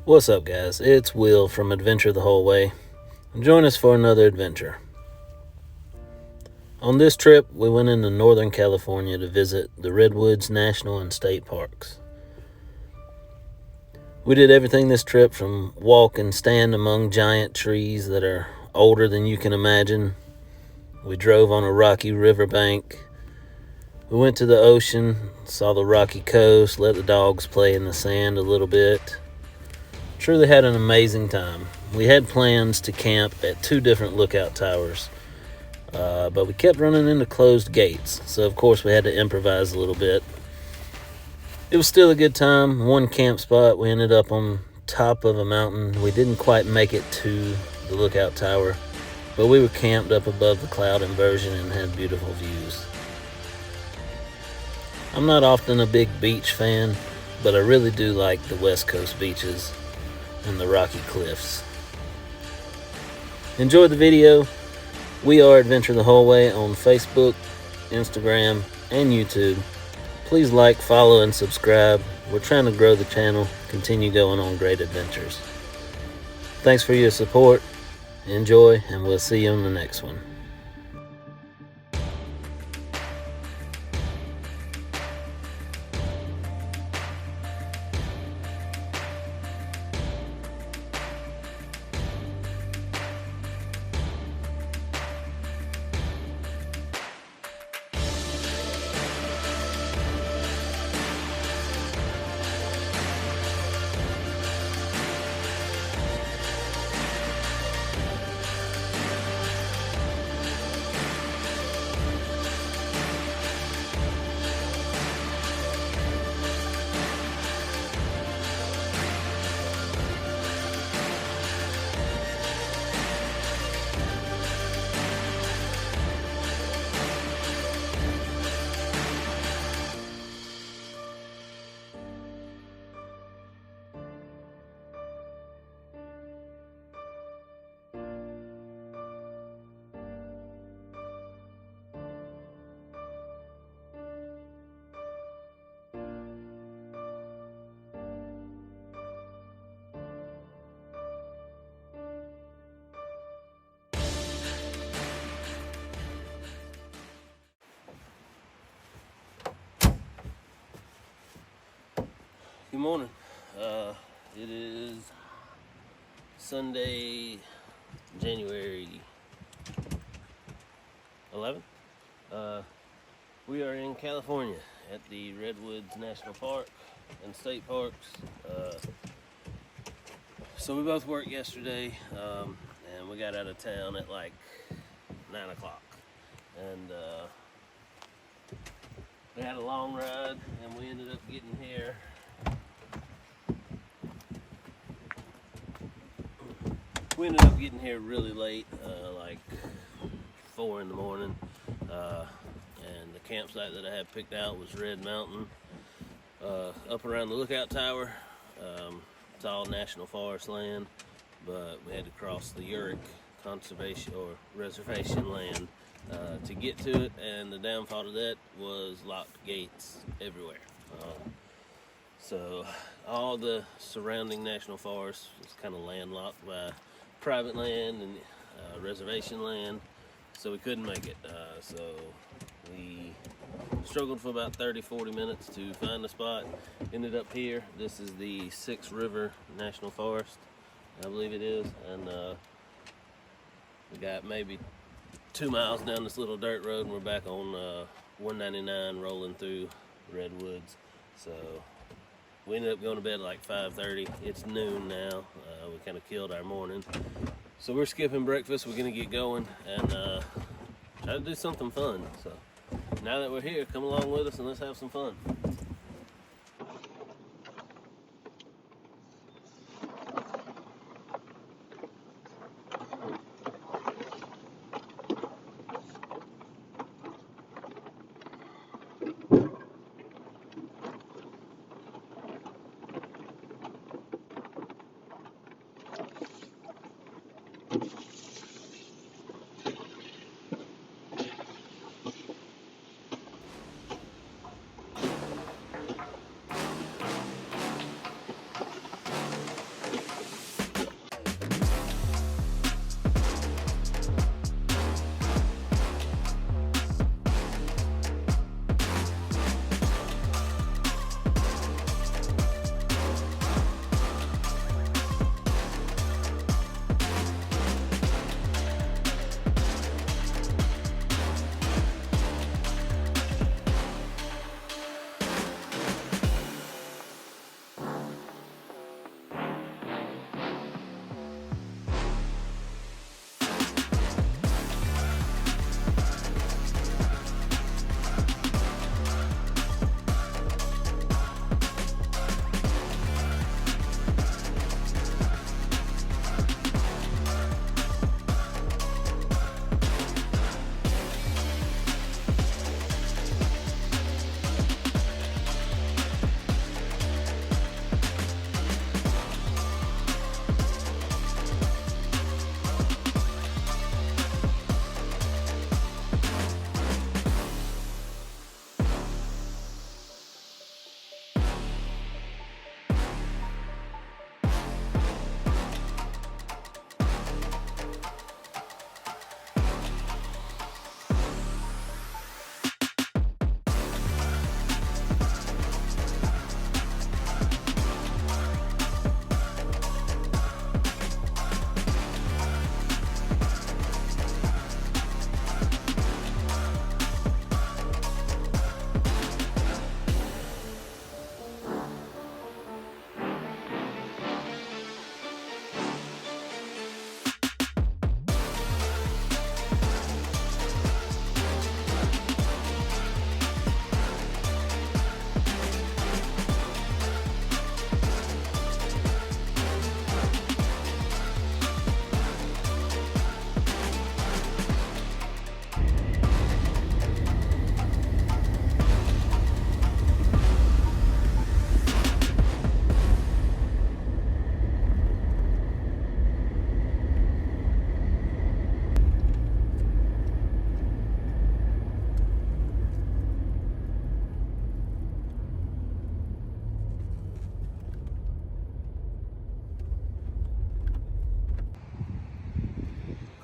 What's up, guys? It's Will from Adventure the Whole Way. Join us for another adventure. On this trip, we went into Northern California to visit the Redwoods National and State Parks. We did everything this trip from walk and stand among giant trees that are older than you can imagine. We drove on a rocky riverbank. We went to the ocean, saw the rocky coast, let the dogs play in the sand a little bit. Truly had an amazing time. We had plans to camp at 2 different lookout towers, but we kept running into closed gates, so of course we had to improvise a little bit. It was still a good time. One camp spot, we ended up on top of a mountain. We didn't quite make it to the lookout tower, but we were camped up above the cloud inversion and had beautiful views. I'm not often a big beach fan, but I really do like the West Coast beaches and the rocky cliffs. Enjoy the video. We are Adventure the Whole Way on Facebook, Instagram, and YouTube. Please like, follow, and subscribe. We're trying to grow the channel, continue going on great adventures. Thanks for your support. Enjoy, and we'll see you on the next one. Good morning. It is Sunday, January 11th. We are in California at the Redwoods National Park and State Parks. So we both worked yesterday, and we got out of town at like 9 o'clock. And we had a long ride, and we ended up getting here really late, like 4 in the morning, and the campsite that I had picked out was Red Mountain, up around the lookout tower. It's all national forest land, but we had to cross the Orick conservation or reservation land to get to it, and the downfall to that was locked gates everywhere. So all the surrounding national forest was kind of landlocked by private land and reservation land, so we couldn't make it. So we struggled for about 30-40 minutes to find a spot. Ended up here. This is the Six River National Forest, I believe it is, and we got maybe 2 miles down this little dirt road, and we're back on 199 rolling through Redwoods. So we ended up going to bed at like 5:30. It's noon now. We kind of killed our morning. So we're skipping breakfast. We're going to get going and try to do something fun. So now that we're here, come along with us and let's have some fun.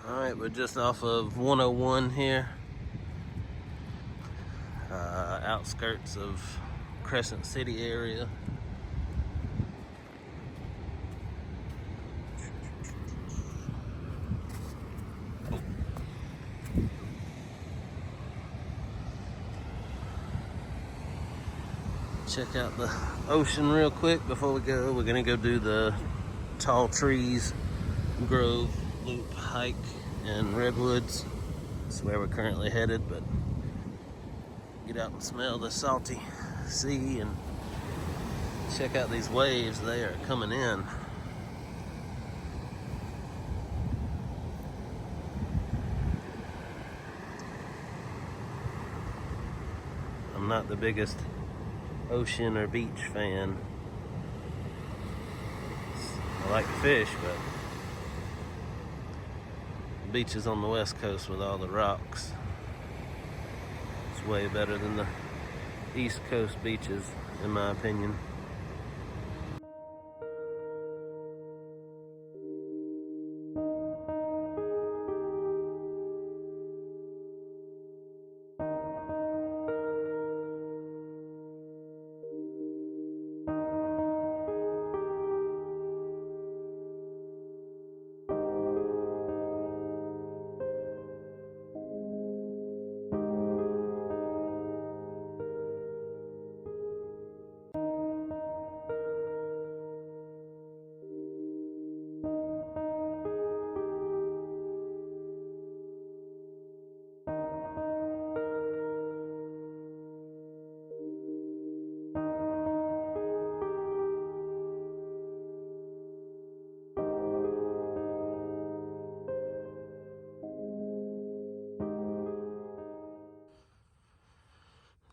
Alright, we're just off of 101 here. Outskirts of Crescent City area. Check out the ocean real quick before we go. We're gonna go do the Tall Trees Grove Loop hike in Redwoods. That's where we're currently headed, but get out and smell the salty sea and check out these waves. They are coming in. I'm not the biggest ocean or beach fan. I like to fish, but beaches on the west coast with all the rocks, it's way better than the east coast beaches, in my opinion.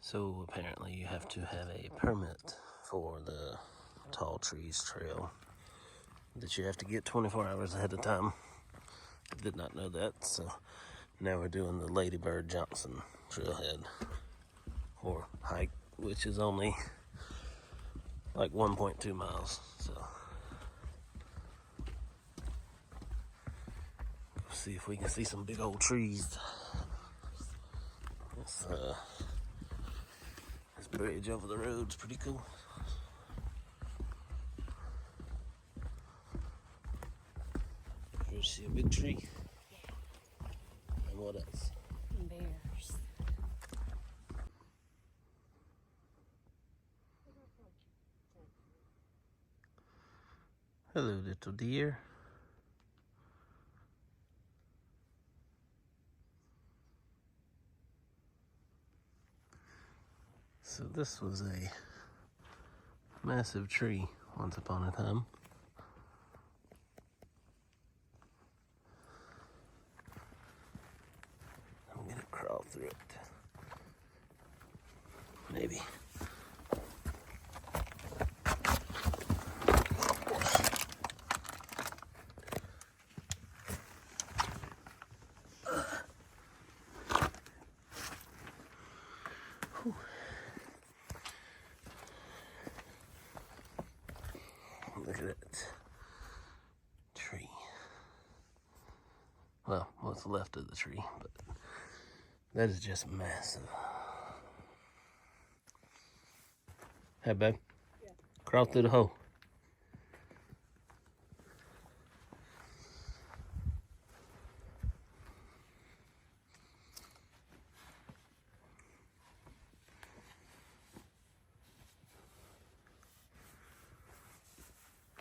So apparently you have to have a permit for the Tall Trees Trail that you have to get 24 hours ahead of time. I did not know that, so now we're doing the Lady Bird Johnson trailhead or hike, which is only like 1.2 miles. So let's see if we can see some big old trees. This bridge over the road's pretty cool. You see a big tree? And what else? Bears. Hello, little deer. So this was a massive tree once upon a time. I'm gonna crawl through it. Maybe. Look at that tree. Well, what's left of the tree, but that is just massive. Hey, babe. Yeah. Crawl through the hole.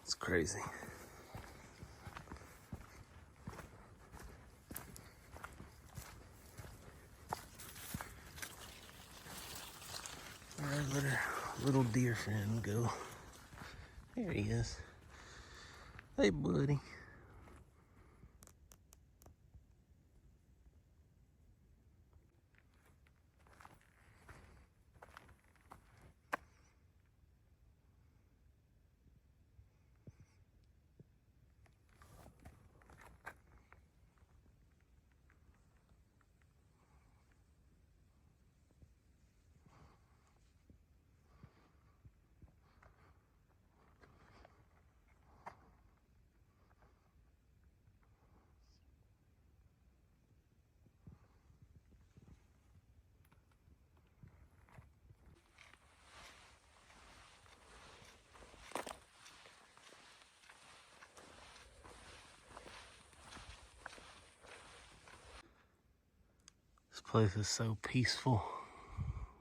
It's crazy. Where did our little deer friend go? There he is. Hey, buddy. place is so peaceful.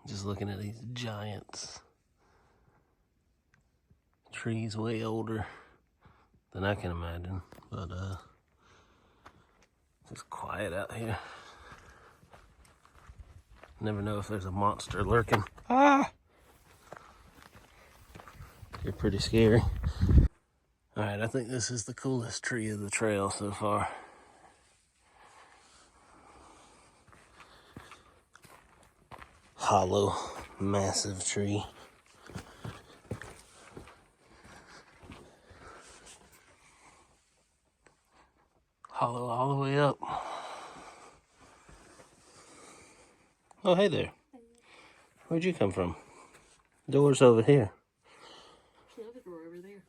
Just looking at these giants. Trees way older than I can imagine, but just quiet out here. Never know if there's a monster lurking. Ah! They're pretty scary. All right, I think this is the coolest tree of the trail so far. Hollow, massive tree. Hollow all the way up. Oh, hey there. Where'd you come from? Door's over here. There's another door over there.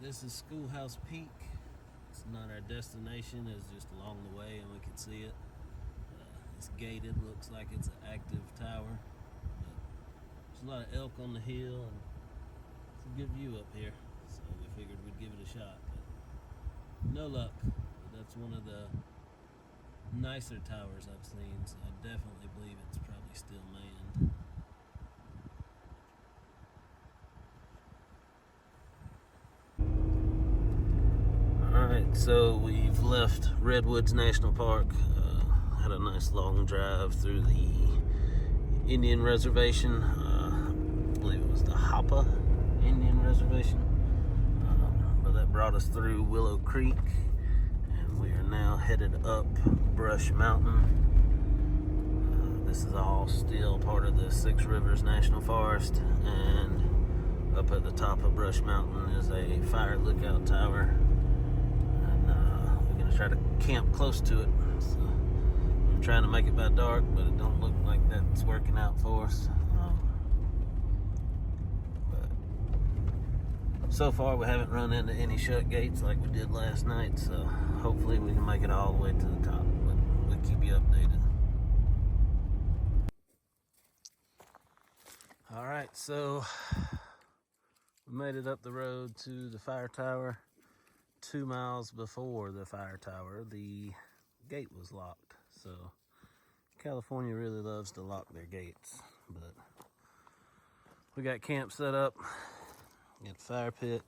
This is Schoolhouse Peak. It's not our destination, it's just along the way and we can see it. It's gated, looks like it's an active tower. But there's a lot of elk on the hill and it's a good view up here. So we figured we'd give it a shot. But no luck. But that's one of the nicer towers I've seen, so I definitely believe it's probably still manned. Alright, so we've left Redwoods National Park, had a nice long drive through the Indian Reservation, I believe it was the Hapa Indian Reservation, but that brought us through Willow Creek, and we are now headed up Brush Mountain. This is all still part of the Six Rivers National Forest, and up at the top of Brush Mountain is a fire lookout tower. Try to camp close to it. So I'm trying to make it by dark, but it don't look like that's working out for us. But so far we haven't run into any shut gates like we did last night, so hopefully we can make it all the way to the top, but we'll keep you updated. All right, so we made it up the road to the fire tower. 2 miles before the fire tower, the gate was locked. So California really loves to lock their gates. But we got camp set up, got the fire pit,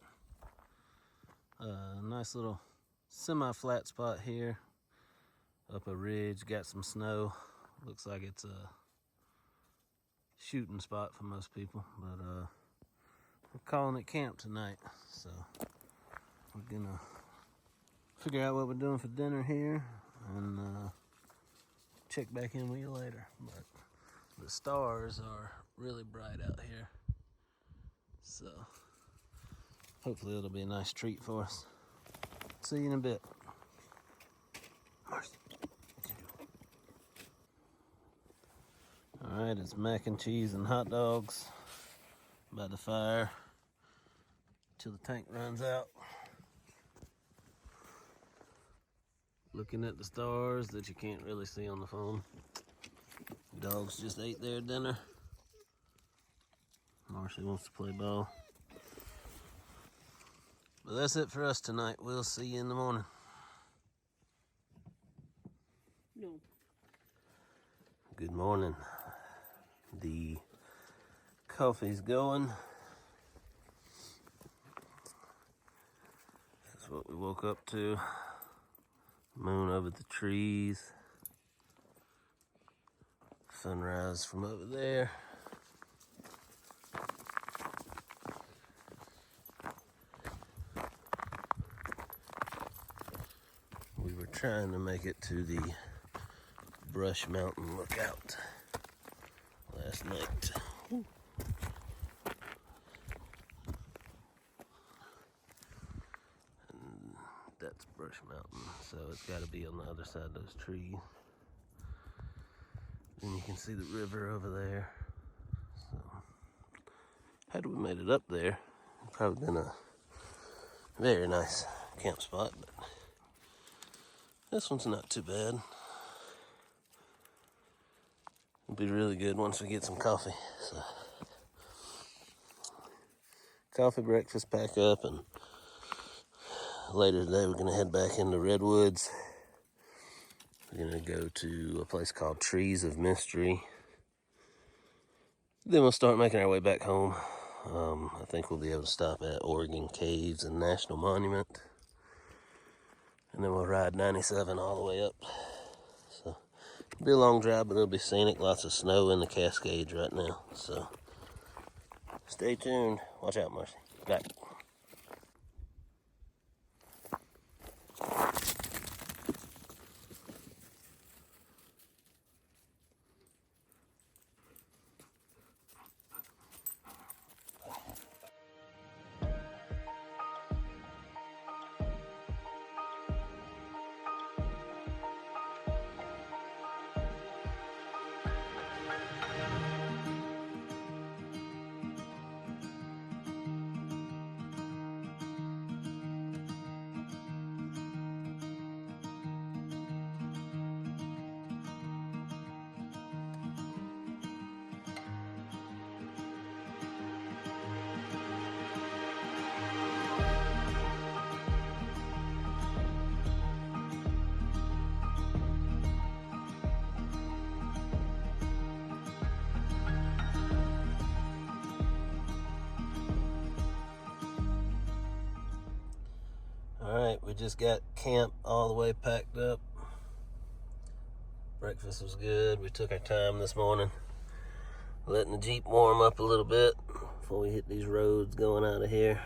nice little semi-flat spot here, up a ridge, got some snow. Looks like it's a shooting spot for most people, but we're calling it camp tonight. So we're gonna figure out what we're doing for dinner here and check back in with you later. But the stars are really bright out here, so hopefully it'll be a nice treat for us. See you in a bit. Alright, it's mac and cheese and hot dogs by the fire till the tank runs out. Looking at the stars that you can't really see on the phone. Dogs just ate their dinner. Marcy wants to play ball. But that's it for us tonight. We'll see you in the morning. No. Good morning. The coffee's going. This is what we woke up to. Moon over the trees. Sunrise from over there. trying to make it to the Brush Mountain Lookout last night. Woo. And that's Brush Mountain, so it's got to be on the other side of those trees. And you can see the river over there. So, had we made it up there, it'd probably been a very nice camp spot, but this one's not too bad. It'll be really good once we get some coffee. So, coffee, breakfast, pack up, and later today we're gonna head back into Redwoods. We're gonna go to a place called Trees of Mystery. Then we'll start making our way back home. I think we'll be able to stop at Oregon Caves and National Monument. And then we'll ride 97 all the way up. So, it'll be a long drive, but it'll be scenic. Lots of snow in the Cascades right now. So, stay tuned. Watch out, Marcy. Back. Alright, we just got camp all the way packed up. Breakfast was good. We took our time this morning, letting the Jeep warm up a little bit before we hit these roads going out of here.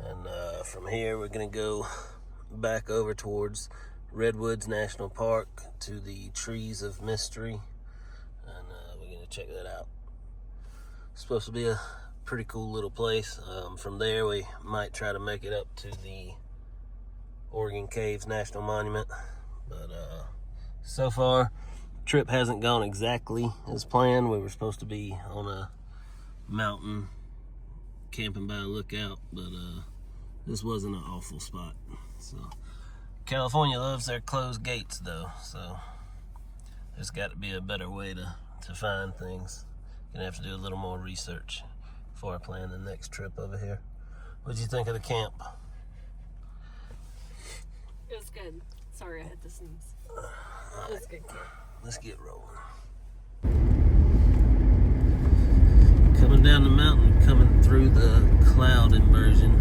And from here, we're going to go back over towards Redwoods National Park to the Trees of Mystery. And we're going to check that out. It's supposed to be a pretty cool little place. From there, we might try to make it up to the Oregon Caves National Monument. But so far, trip hasn't gone exactly as planned. We were supposed to be on a mountain camping by a lookout, but this wasn't an awful spot. So California loves their closed gates though, so there's got to be a better way to find things. Gonna have to do a little more research before I plan the next trip over here. What'd you think of the camp? It was good. Sorry I had to sneeze. It was good camp. Let's get rolling. Coming down the mountain, coming through the cloud inversion.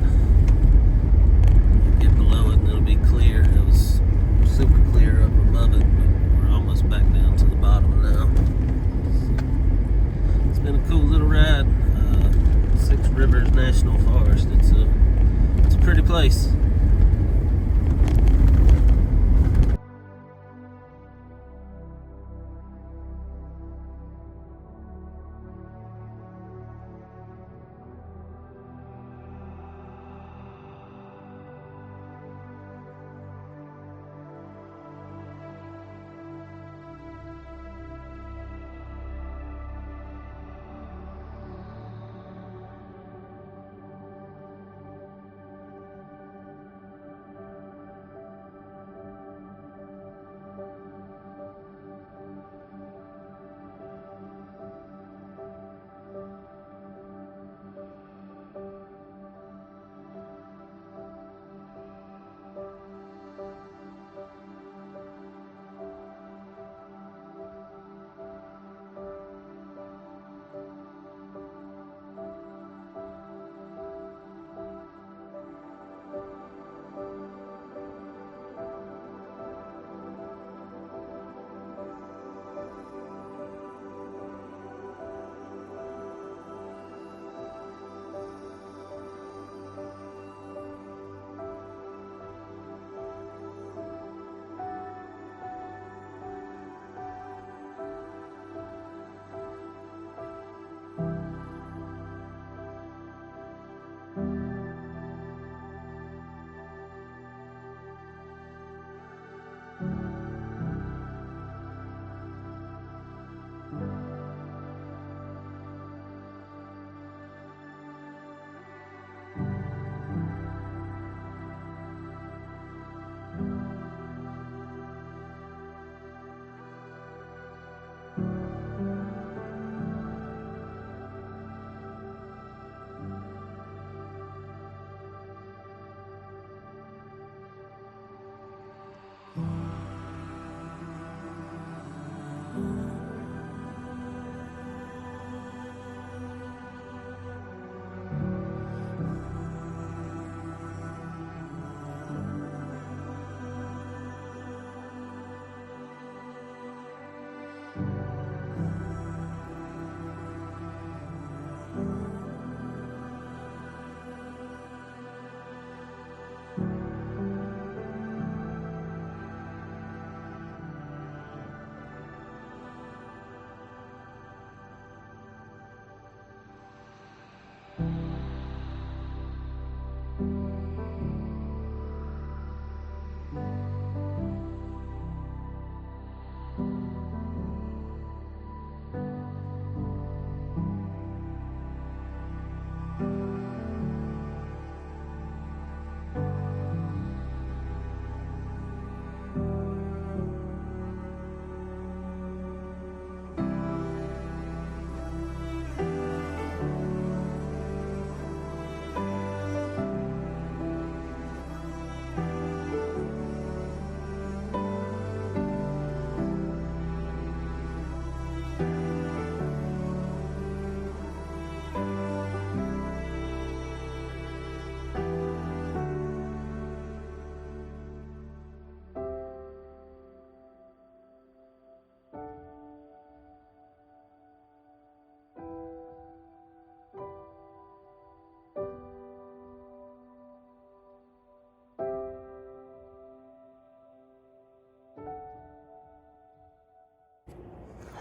You get below it and it'll be clear. It was super clear up above it, but we're almost back down to the bottom now. It's been a cool little ride. Six Rivers National Forest. It's a pretty place.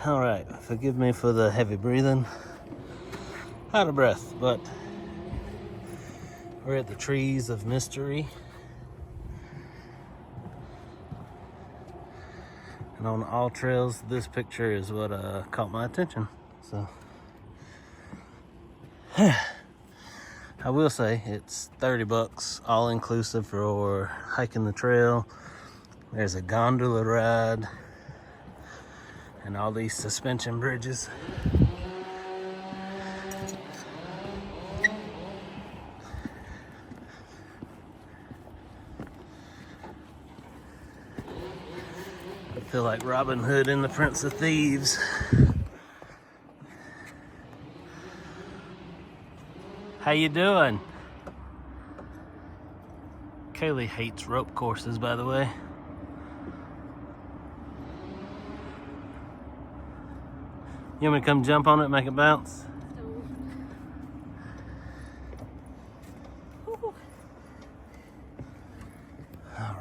Alright, forgive me for the heavy breathing. Out of breath, but we're at the Trees of Mystery. And on all trails, this picture is what caught my attention. So, I will say it's $30 all inclusive for hiking the trail. There's a gondola ride and all these suspension bridges. I feel like Robin Hood and the Prince of Thieves. How you doing? Cali hates rope courses, by the way. You want me to come jump on it, make it bounce? All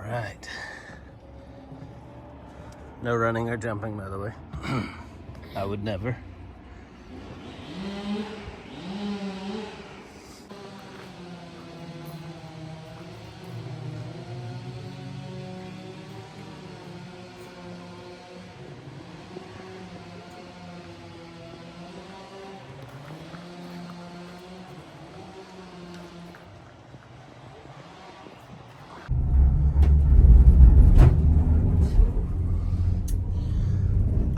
right. No running or jumping, by the way. I would never.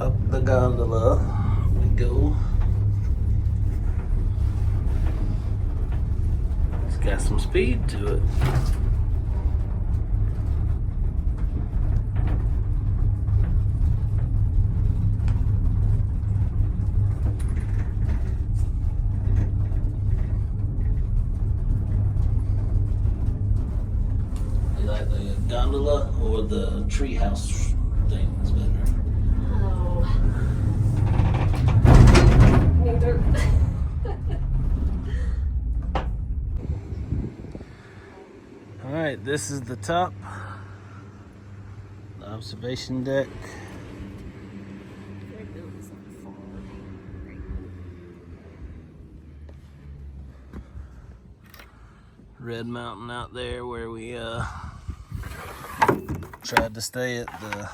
Up the gondola we go. It's got some speed to it. You like the gondola or the treehouse thing is better? Neither. All right, this is the top, the observation deck. Red Mountain out there where we tried to stay at the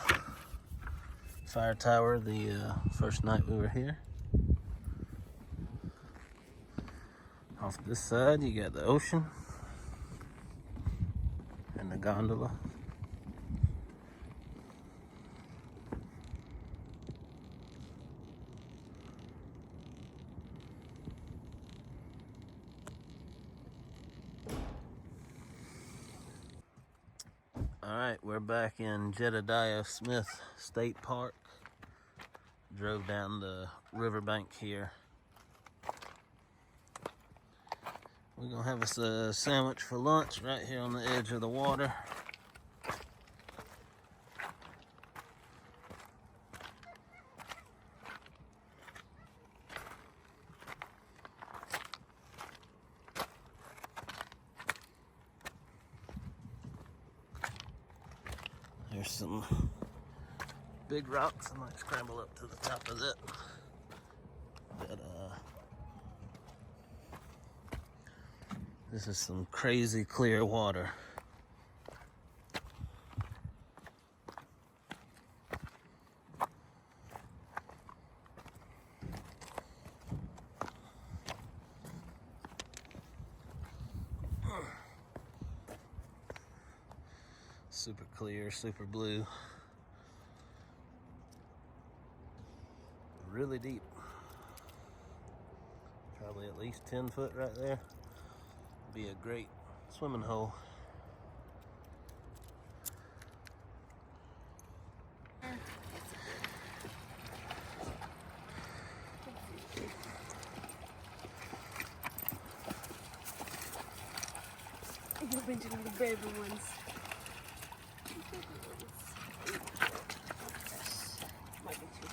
fire tower the first night we were here. Off this side you got the ocean and the gondola. All right, we're back in Jedediah Smith State Park. Drove down the riverbank here. We're gonna have us a sandwich for lunch right here on the edge of the water. There's some big rocks. I might scramble up to the top of that. But this is some crazy clear water. Super clear, super blue. Really deep. Probably at least 10 foot right there. Be a great swimming hole. You've been to the baby ones. Might be too big.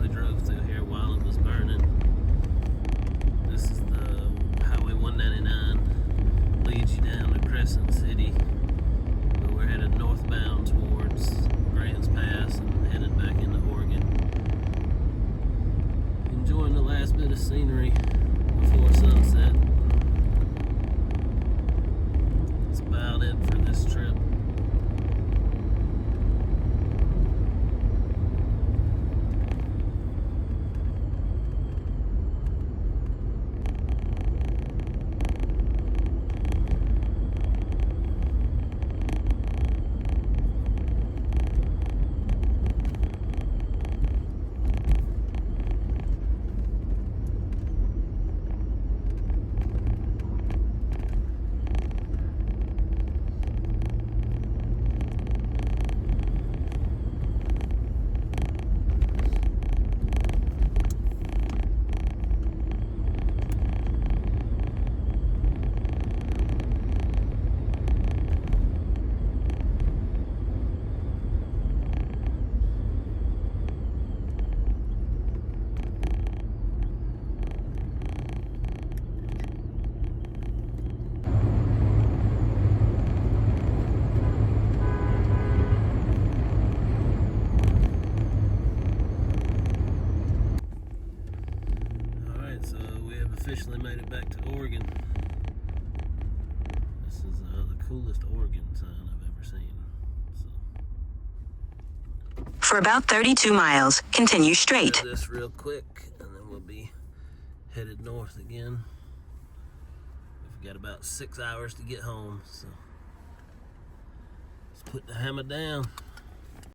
actually drove through here while it was burning. This is the Highway 199, leads you down to Crescent City, but we're headed northbound towards Grants Pass and headed back into Oregon. Enjoying the last bit of scenery before sunset. That's about it for this trip. Officially made it back to Oregon. This is the coolest Oregon sign I've ever seen. So. For about 32 miles, continue straight. Do this real quick, and then we'll be headed north again. We've got about 6 hours to get home, so let's put the hammer down.